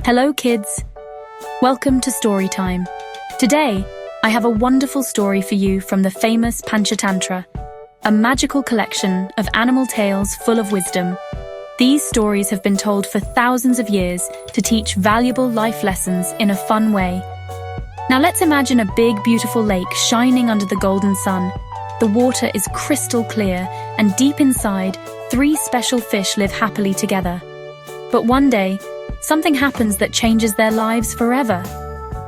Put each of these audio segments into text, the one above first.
Hello kids! Welcome to Storytime. Today, I have a wonderful story for you from the famous Panchatantra, a magical collection of animal tales full of wisdom. These stories have been told for thousands of years to teach valuable life lessons in a fun way. Now let's imagine a big, beautiful lake shining under the golden sun. The water is crystal clear, and deep inside, 3 special fish live happily together. But one day, something happens that changes their lives forever.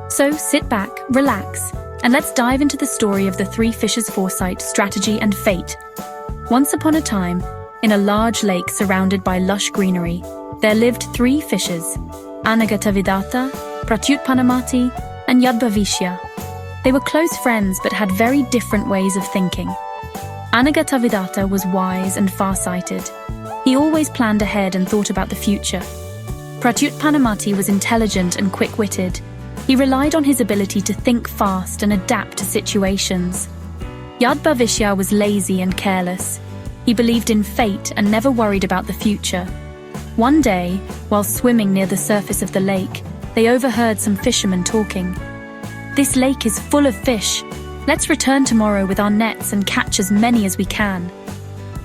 So sit back, relax, and let's dive into the story of the 3 fishes' foresight, strategy, and fate. Once upon a time, in a large lake surrounded by lush greenery, there lived 3 fishes, Anagatavidata, Pratyutpanamati, and Yadbhavishya. They were close friends but had very different ways of thinking. Anagatavidata was wise and far-sighted. He always planned ahead and thought about the future. Pratyutpanamati was intelligent and quick-witted. He relied on his ability to think fast and adapt to situations. Yadbhavishya was lazy and careless. He believed in fate and never worried about the future. One day, while swimming near the surface of the lake, they overheard some fishermen talking. "This lake is full of fish. Let's return tomorrow with our nets and catch as many as we can."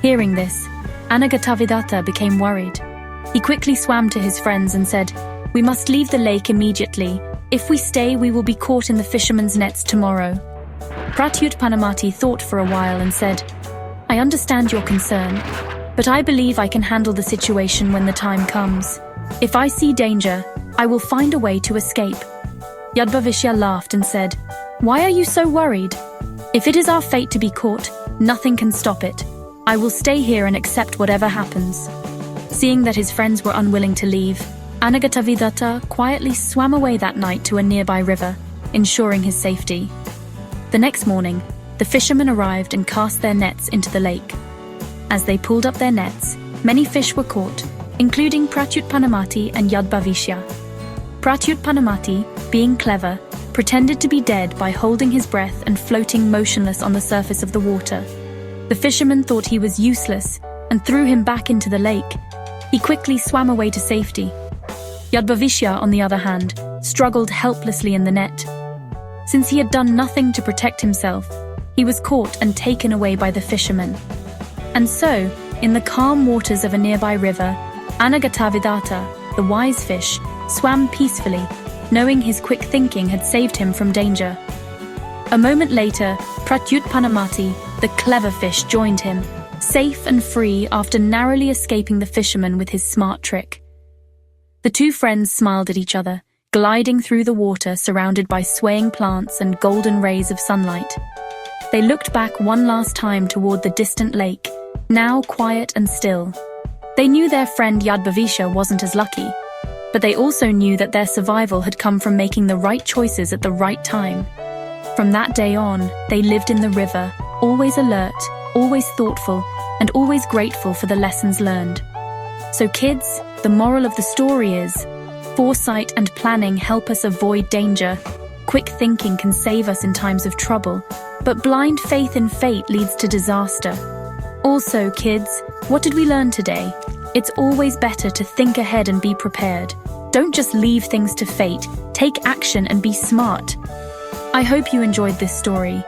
Hearing this, Anagatavidata became worried. He quickly swam to his friends and said, "We must leave the lake immediately. If we stay, we will be caught in the fishermen's nets tomorrow." Pratyutpanamati thought for a while and said, "I understand your concern, but I believe I can handle the situation when the time comes. If I see danger, I will find a way to escape." Yadbhavishya laughed and said, "Why are you so worried? If it is our fate to be caught, nothing can stop it. I will stay here and accept whatever happens." Seeing that his friends were unwilling to leave, Anagatavidata quietly swam away that night to a nearby river, ensuring his safety. The next morning, the fishermen arrived and cast their nets into the lake. As they pulled up their nets, many fish were caught, including Pratyutpanamati and Yadbhavishya. Pratyutpanamati, being clever, pretended to be dead by holding his breath and floating motionless on the surface of the water. The fishermen thought he was useless and threw him back into the lake. He quickly swam away to safety. Yadbhavishya, on the other hand, struggled helplessly in the net. Since he had done nothing to protect himself, he was caught and taken away by the fishermen. And so, in the calm waters of a nearby river, Anagatavidata, the wise fish, swam peacefully, knowing his quick thinking had saved him from danger. A moment later, Pratyutpanamati, the clever fish, joined him, safe and free after narrowly escaping the fisherman with his smart trick. The 2 friends smiled at each other, gliding through the water surrounded by swaying plants and golden rays of sunlight. They looked back one last time toward the distant lake, now quiet and still. They knew their friend Yadbhavishya wasn't as lucky, but they also knew that their survival had come from making the right choices at the right time. From that day on, they lived in the river, always alert, always thoughtful, and always grateful for the lessons learned. So kids, the moral of the story is, foresight and planning help us avoid danger. Quick thinking can save us in times of trouble, but blind faith in fate leads to disaster. Also, kids, what did we learn today? It's always better to think ahead and be prepared. Don't just leave things to fate. Take action and be smart. I hope you enjoyed this story.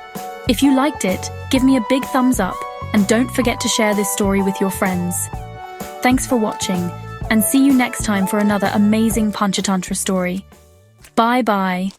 If you liked it, give me a big thumbs up and don't forget to share this story with your friends. Thanks for watching, and see you next time for another amazing Panchatantra story. Bye-bye.